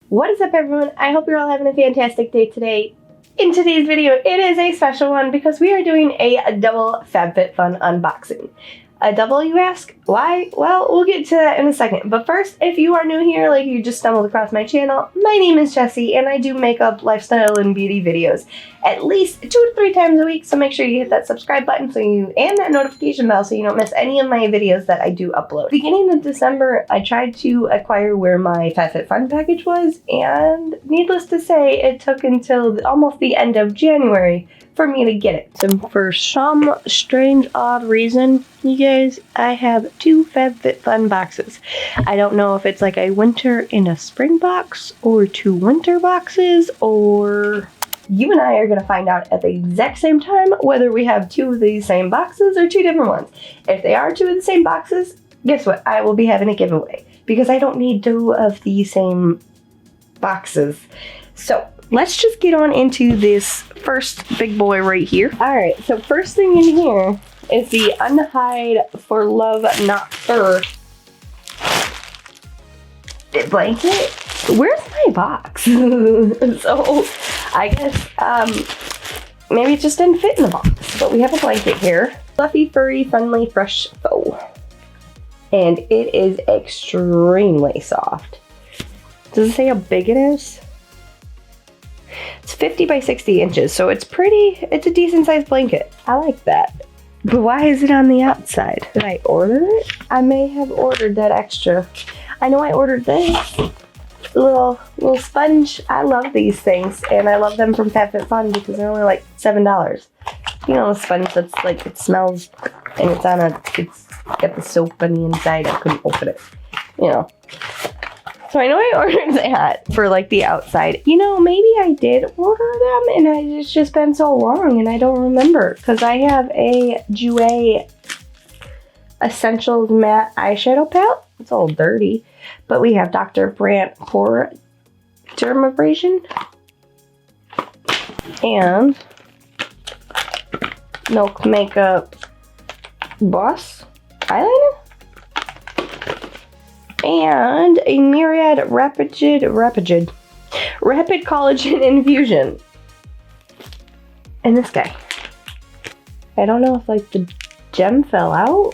What is up, everyone? I hope you're all having a fantastic day today. In today's video, it is a special one because we are doing a double FabFitFun unboxing. A double, you ask? Why? Well, we'll get to that in a second. But first, if you are new here, like you just stumbled across my channel, my name is Jessi, and I do makeup, lifestyle, and beauty videos at least 2 to 3 times a week. So make sure you hit that subscribe button and that notification bell so you don't miss any of my videos that I do upload. Beginning of December, I tried to acquire where my FabFitFun package was, and needless to say, it took until almost the end of January for me to get it. And for some strange, odd reason, you guys, I have 2 FabFitFun boxes. I don't know if it's like a winter and a spring box, or 2 winter boxes, or you and I are going to find out at the exact same time whether we have 2 of these same boxes or 2 different ones. If they are 2 of the same boxes, guess what? I will be having a giveaway because I don't need 2 of the same boxes. So let's just get on into this first big boy right here. All right, so first thing in here is the Unhide for Love Not Fur blanket. Where's my box? So I guess maybe it just didn't fit in the box, but we have a blanket here. Fluffy, furry, friendly, fresh faux. And it is extremely soft. Does it say how big it is? It's 50 by 60 inches, so it's a decent sized blanket. I like that. But why is it on the outside? Did I order it? I may have ordered that extra. I know I ordered this little sponge. I love these things, and I love them from FabFitFun because they're only like $7. You know, a sponge that's like, it smells, and it's got the soap on the inside. I couldn't open it, you know. So I know I ordered that for like the outside. You know, maybe I did order them and it's just been so long and I don't remember. Because I have a Jouer Essentials Matte Eyeshadow Palette. It's all dirty. But we have Dr. Brandt Pore Dermabrasion. And Milk Makeup Boss Eyeliner. And a Myriad Rapid Collagen Infusion. And this guy. I don't know if like the gem fell out,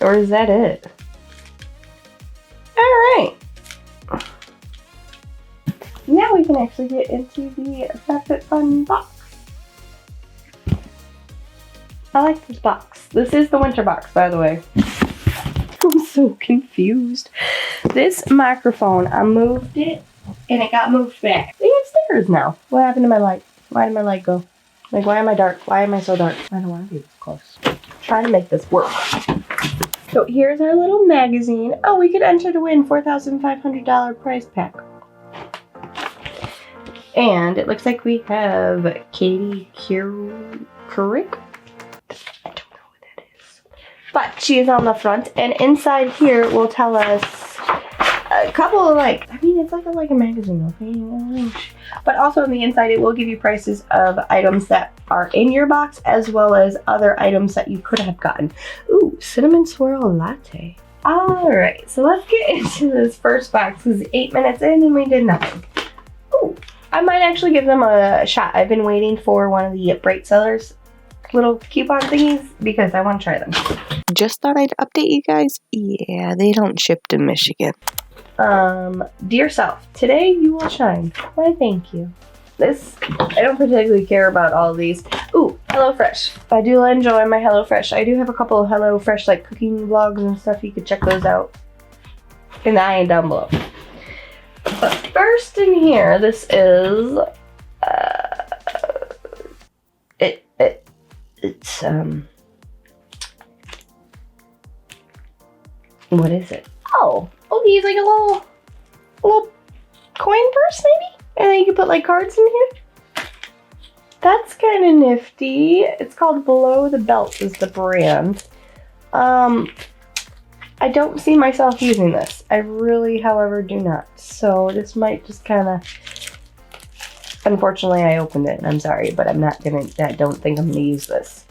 or is that it? Alright. Now we can actually get into the FabFitFun box. I like this box. This is the winter box, by the way. I'm so confused. This microphone, I moved it and it got moved back. It's upstairs now. What happened to my light? Why did my light go? Like, why am I dark? Why am I so dark? I don't want to be this close. I'm trying to make this work. So here's our little magazine. Oh, we could enter to win $4,500 prize pack. And it looks like we have Katie Couric. But she is on the front, and inside here will tell us a couple of it's like a magazine, okay? But also on the inside, it will give you prices of items that are in your box, as well as other items that you could have gotten. Ooh, cinnamon swirl latte. All right, so let's get into this first box. This is 8 minutes in, and we did nothing. Ooh, I might actually give them a shot. I've been waiting for one of the Bright Sellers little coupon thingies because I want to try them. Just thought I'd update you guys. Yeah, they don't ship to Michigan. Dear self, today you will shine. Why, thank you. I don't particularly care about all of these. Ooh, HelloFresh. I do enjoy my HelloFresh. I do have a couple of HelloFresh like cooking vlogs and stuff. You could check those out in the eye down below. But first in here, this is it's what is it? Oh, he's like a little coin purse maybe? And then you can put like cards in here. That's kind of nifty. It's called Below the Belt is the brand. I don't see myself using this. I really, however, do not. So this might just kind of, unfortunately I opened it and I'm sorry, but I don't think I'm gonna use this.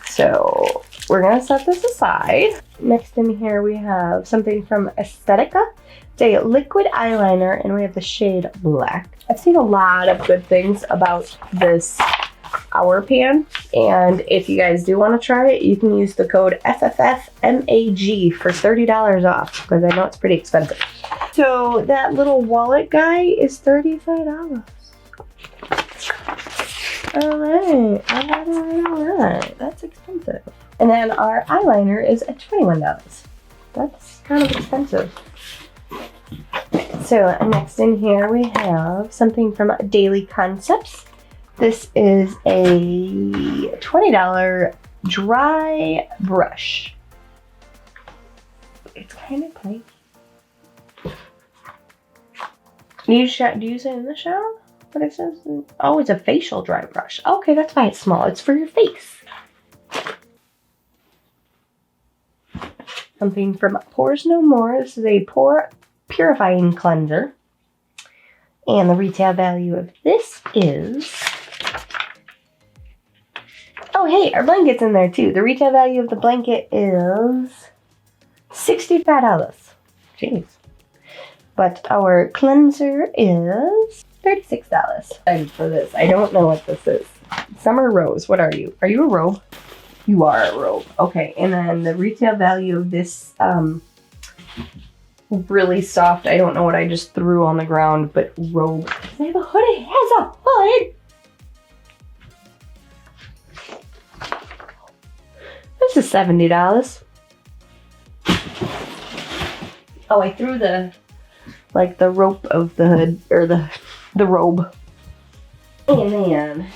So we're gonna set this aside. Next in here we have something from Aesthetica. It's a liquid eyeliner and we have the shade black. I've seen a lot of good things about this Hour Pan, and if you guys do want to try it, you can use the code FFFMAG for $30 off, because I know it's pretty expensive. So that little wallet guy is $35. Alright, that's expensive. And then our eyeliner is at $21. That's kind of expensive. So next in here we have something from Daily Concepts. This is a $20 dry brush. It's kind of plain. Do you use it in the shower? What it says? Oh, it's a facial dry brush. Okay, that's why it's small. It's for your face. Something from Pores No More. This is a pore purifying cleanser. And the retail value of this is... Oh, hey, our blanket's in there too. The retail value of the blanket is $65. Jeez. But our cleanser is $36. And for this, I don't know what this is. Summer Rose, what are you? Are you a robe? You are a robe. Okay, and then the retail value of this really soft, I don't know what I just threw on the ground, but robe. Does it have a hood? It has a hood! This is $70. Oh, I threw the rope of the hood, or the robe. And then,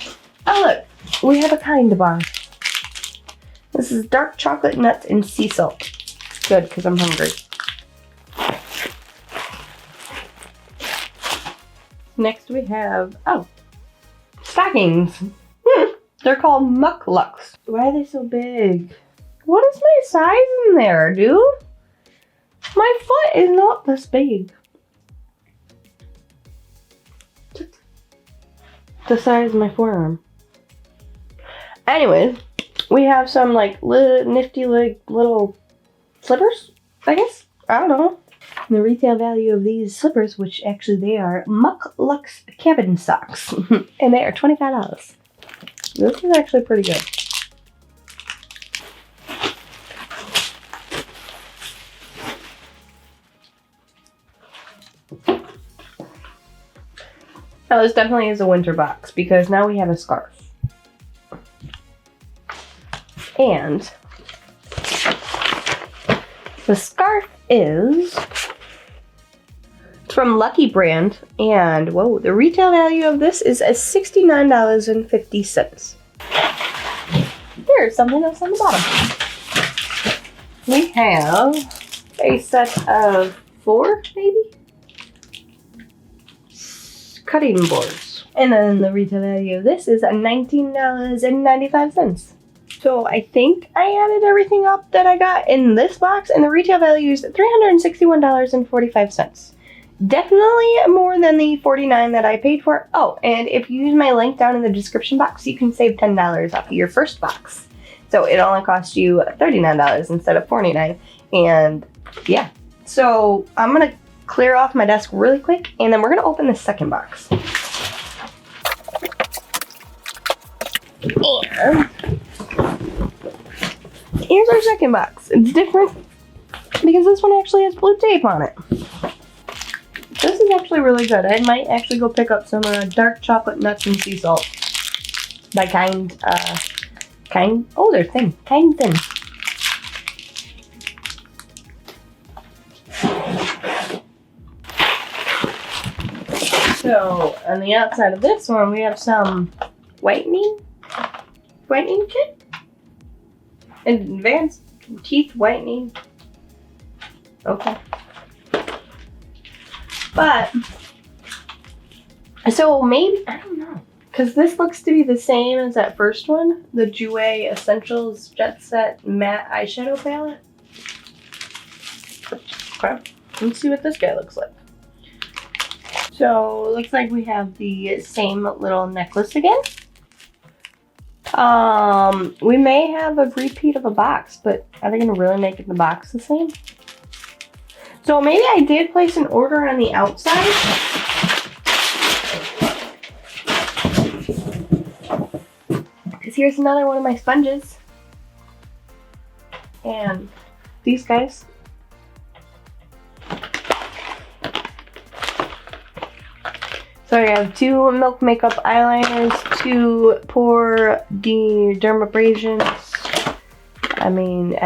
oh look, we have a kind bar. This is dark chocolate nuts and sea salt. Good, because I'm hungry. Next we have, oh, stockings. They're called mucklucks. Why are they so big? What is my size in there, dude? My foot is not this big. The size of my forearm. Anyways, we have some like nifty little slippers, I guess. I don't know. And the retail value of these slippers, which actually they are Mucklucks cabin socks, and they are $25. This is actually pretty good. Now this definitely is a winter box because now we have a scarf. And the scarf is from Lucky Brand, and whoa, the retail value of this is $69.50. There's something else on the bottom. We have a set of 4, maybe? Cutting boards. And then the retail value of this is $19.95. So I think I added everything up that I got in this box, and the retail value is $361.45. Definitely more than the $49 that I paid for. Oh, and if you use my link down in the description box, you can save $10 off of your first box. So it only costs you $39 instead of $49. And yeah, so I'm gonna clear off my desk really quick, and then we're gonna open the second box. And here's our second box. It's different because this one actually has blue tape on it. This is actually really good. I might actually go pick up some dark chocolate nuts and sea salt by Kind, oh, they're thin, Kind Thin. So, on the outside of this one, we have some whitening kit. Advanced teeth whitening. Okay. But, so maybe, I don't know. Because this looks to be the same as that first one. The Jouer Essentials Jet Set Matte Eyeshadow Palette. Okay. Let's see what this guy looks like. So, it looks like we have the same little necklace again. We may have a repeat of a box, but are they gonna really make the box the same? So maybe I did place an order on the outside. Because here's another one of my sponges. And these guys. So I have 2 Milk Makeup eyeliners, 2 Pore Dermabrasions. I mean,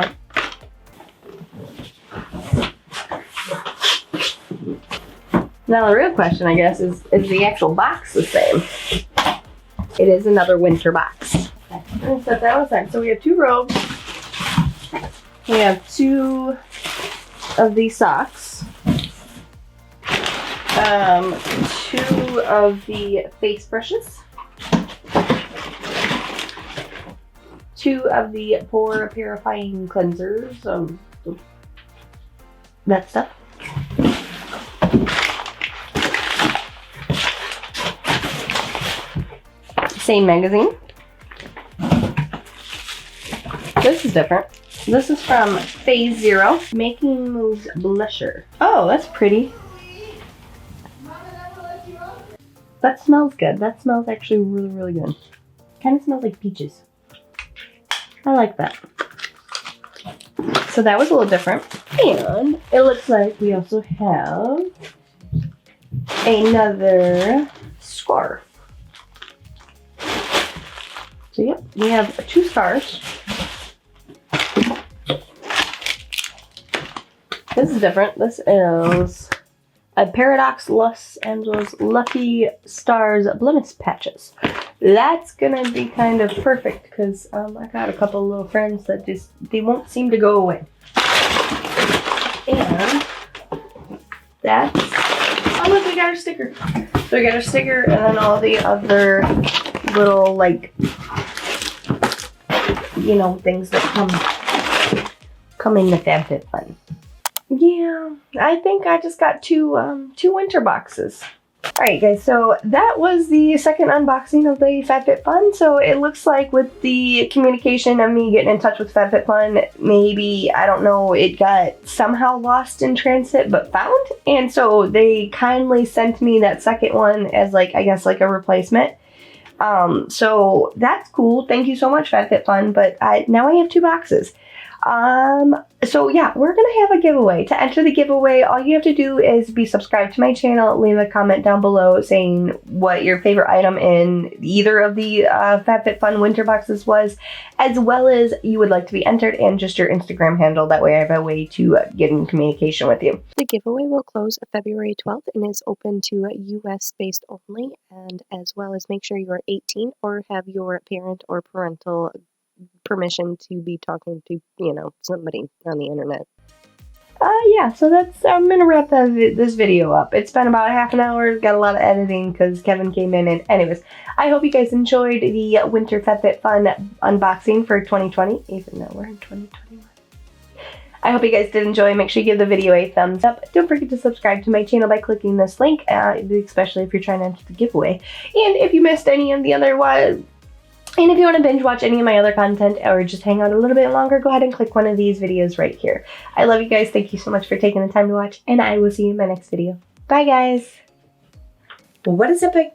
now the real question, I guess, is the actual box the same? It is another winter box. Let's set that aside. So we have 2 robes. We have 2 of these socks. 2 of the face brushes. 2 of the pore purifying cleansers. That stuff. Same magazine. This is different. This is from Phase Zero. Making Moves Blusher. Oh, that's pretty. That smells good. That smells actually really, really good. Kind of smells like peaches. I like that. So that was a little different. And it looks like we also have another scarf. So yep, we have 2 scarves. This is different. This is a Paradox Los Angeles Lucky Stars Blemish Patches. That's gonna be kind of perfect because I got a couple of little friends that just, they won't seem to go away. And that's, oh look, we got our sticker. So we got our sticker and then all the other little, like, you know, things that come in the FabFitFun. Yeah, I think I just got 2 winter boxes. Alright guys, so that was the second unboxing of the FabFitFun. So it looks like with the communication of me getting in touch with FabFitFun, maybe, I don't know, it got somehow lost in transit but found. And so they kindly sent me that second one as, like, I guess like a replacement. So that's cool. Thank you so much, FabFitFun. But now I have 2 boxes. So yeah, we're gonna have a giveaway. To enter the giveaway, all you have to do is be subscribed to my channel, leave a comment down below saying what your favorite item in either of the FabFitFun winter boxes was, as well as you would like to be entered, and just your Instagram handle. That way I have a way to get in communication with you. The giveaway will close February 12th and is open to US based only, and as well as make sure you are 18 or have your parent or parental permission to be talking to, you know, somebody on the internet. Yeah, so that's, I'm gonna wrap this video up. It's been about half an hour, got a lot of editing because Kevin came in, and anyways, I hope you guys enjoyed the winter FabFitFun unboxing for 2020, even though we're in 2021. I hope you guys did enjoy. Make sure you give the video a thumbs up. Don't forget to subscribe to my channel by clicking this link, especially if you're trying to enter the giveaway. And if you missed any of the other ones, and if you want to binge watch any of my other content or just hang out a little bit longer, go ahead and click one of these videos right here. I love you guys. Thank you so much for taking the time to watch, and I will see you in my next video. Bye, guys. What is it by...